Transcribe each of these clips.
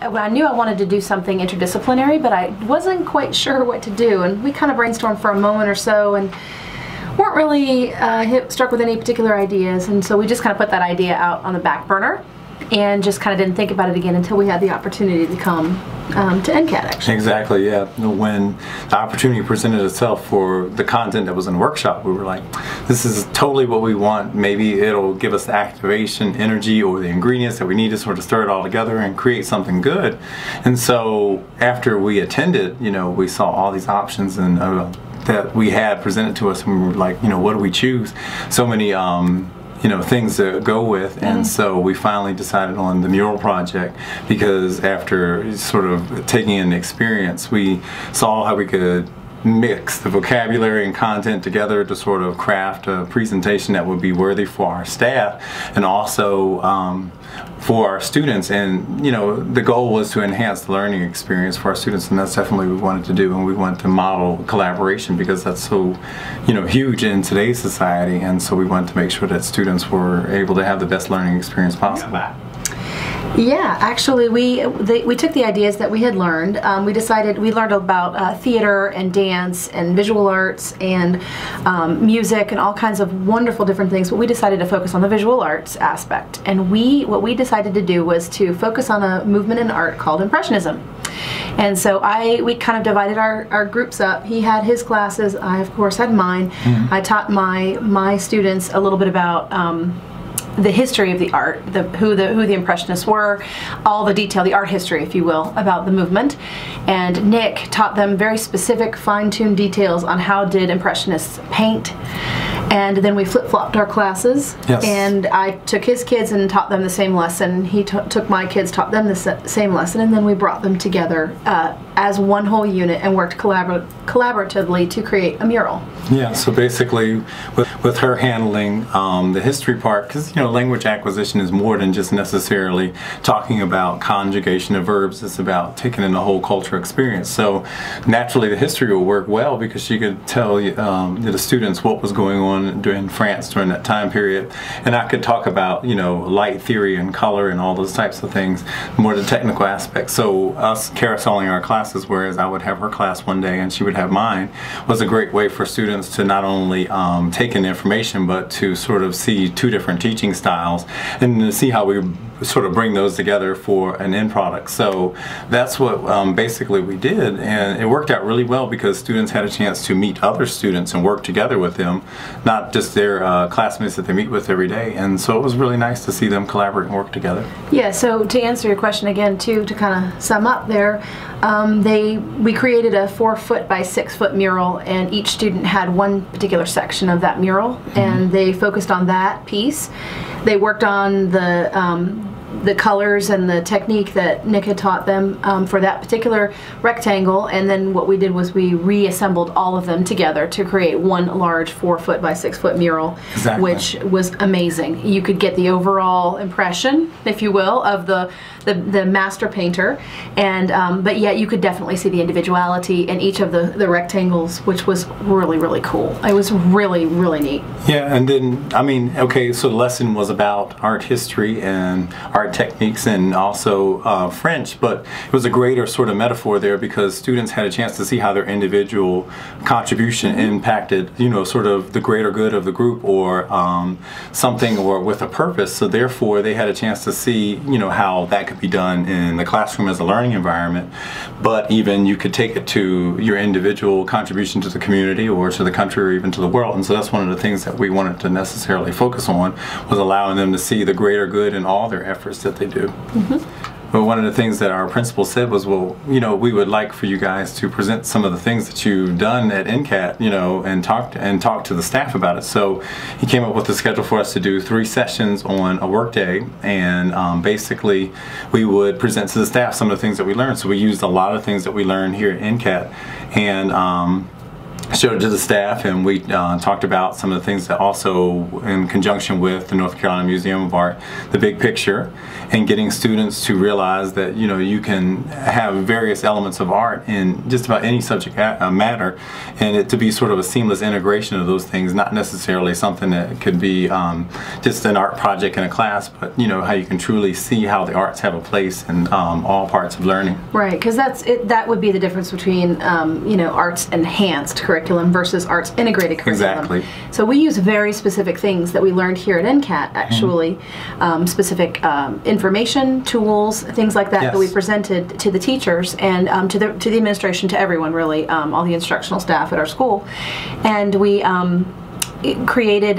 I knew I wanted to do something interdisciplinary, but I wasn't quite sure what to do, and we kind of brainstormed for a moment or so and weren't really struck with any particular ideas, and so we just kind of put that idea out on the back burner and just kind of didn't think about it again until we had the opportunity to come to NCAT, actually. Exactly, yeah. When the opportunity presented itself for the content that was in the workshop, we were like, this is totally what we want. Maybe it'll give us the activation, energy, or the ingredients that we need to sort of stir it all together and create something good. And so after we attended, we saw all these options and that we had presented to us, and we were like, what do we choose? So many things to go with, and so we finally decided on the mural project, because after sort of taking in the experience, we saw how we could mix the vocabulary and content together to sort of craft a presentation that would be worthy for our staff and also for our students. And the goal was to enhance the learning experience for our students, and that's definitely what we wanted to do. And we wanted to model collaboration because that's so huge in today's society, and so we wanted to make sure that students were able to have the best learning experience possible. Yeah, actually, we took the ideas that we had learned. We learned about theater and dance and visual arts and music and all kinds of wonderful different things, but we decided to focus on the visual arts aspect. And what we decided to do was to focus on a movement in art called Impressionism. And so we kind of divided our groups up. He had his classes, I of course had mine. I taught my students a little bit about the history of the art, who the Impressionists were, all the detail, the art history, if you will, about the movement. And Nick taught them very specific, fine-tuned details on how did Impressionists paint. And then we flip-flopped our classes. Yes. And I took his kids and taught them the same lesson. He took my kids, taught them the same lesson, and then we brought them together as one whole unit and worked collaboratively to create a mural. Yeah, so basically with her handling the history part, because language acquisition is more than just necessarily talking about conjugation of verbs. It's about taking in the whole cultural experience. So naturally the history will work well because she could tell the students what was going on in France during that time period, and I could talk about light theory and color and all those types of things, more the technical aspects. So us carouseling our classes, whereas I would have her class one day and she would have mine, was a great way for students to not only take in information but to sort of see two different teaching styles and to see how we sort of bring those together for an end product. So that's what basically we did, and it worked out really well because students had a chance to meet other students and work together with them, not just their classmates that they meet with every day. And so it was really nice to see them collaborate and work together. Yeah, so to answer your question again too, to kind of sum up there, we created a 4-foot by 6-foot mural, and each student had one particular section of that mural, and they focused on that piece. They worked on the colors and the technique that Nick had taught them for that particular rectangle, and then what we did was we reassembled all of them together to create one large 4-foot by 6-foot mural. Exactly. Which was amazing. You could get the overall impression, if you will, of the master painter, and but yet you could definitely see the individuality in each of the rectangles, which was really, really cool. It was really, really neat. Yeah, and then okay, so the lesson was about art history and art techniques and also French, but it was a greater sort of metaphor there because students had a chance to see how their individual contribution impacted sort of the greater good of the group or something or with a purpose. So therefore they had a chance to see how that could be done in the classroom as a learning environment, but even you could take it to your individual contribution to the community or to the country or even to the world. And so that's one of the things that we wanted to necessarily focus on, was allowing them to see the greater good in all their efforts that they do. But one of the things that our principal said was, well, we would like for you guys to present some of the things that you've done at NCAT, and talk to the staff about it. So he came up with a schedule for us to do 3 sessions on a work day, and basically we would present to the staff some of the things that we learned. So we used a lot of things that we learned here at NCAT, and showed it to the staff, and we talked about some of the things that also, in conjunction with the North Carolina Museum of Art, the big picture, and getting students to realize that you can have various elements of art in just about any subject matter, and it to be sort of a seamless integration of those things, not necessarily something that could be just an art project in a class, but how you can truly see how the arts have a place in all parts of learning. Right, because that would be the difference between arts enhanced curriculum versus arts integrated curriculum. Exactly. So we use very specific things that we learned here at NCAT, actually, specific information, tools, things like that, that we presented to the teachers and to the administration, to everyone really, all the instructional staff at our school, and we created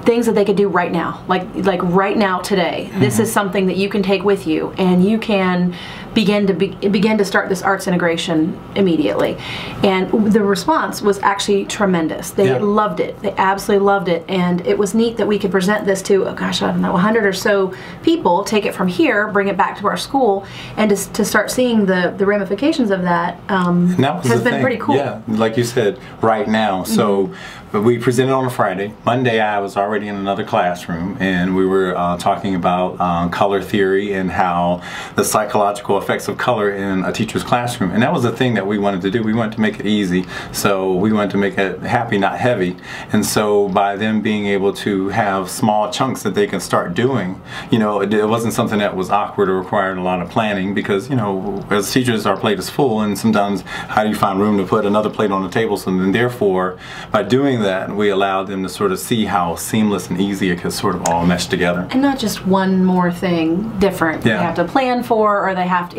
things that they could do right now, like right now today. This is something that you can take with you, and you can begin to start this arts integration immediately. And the response was actually tremendous. They loved it. They absolutely loved it. And it was neat that we could present this to, oh gosh, I don't know, 100 or so people, take it from here, bring it back to our school, and to start seeing the ramifications of that, has been pretty cool. Yeah, like you said, right now. So we presented on a Friday. Monday I was already in another classroom, and we were talking about color theory and how the psychological effects of color in a teacher's classroom. And that was the thing that we wanted to do. We wanted to make it easy. So we wanted to make it happy, not heavy. And so by them being able to have small chunks that they can start doing, it wasn't something that was awkward or required a lot of planning, because, as teachers, our plate is full, and sometimes how do you find room to put another plate on the table? So then therefore, by doing that, we allowed them to sort of see how seamless and easy it could sort of all mesh together. And not just one more thing different they have to plan for, or they have to,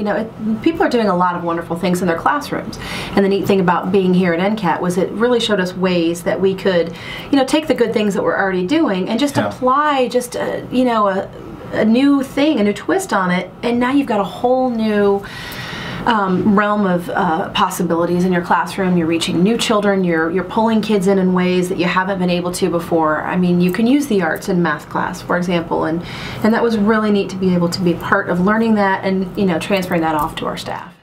people are doing a lot of wonderful things in their classrooms. And the neat thing about being here at NCAT was it really showed us ways that we could, take the good things that we're already doing and just apply just a new thing, a new twist on it, and now you've got a whole new realm of possibilities in your classroom. You're reaching new children, you're pulling kids in ways that you haven't been able to before. I mean, you can use the arts in math class, for example, and that was really neat to be able to be part of learning that and transferring that off to our staff.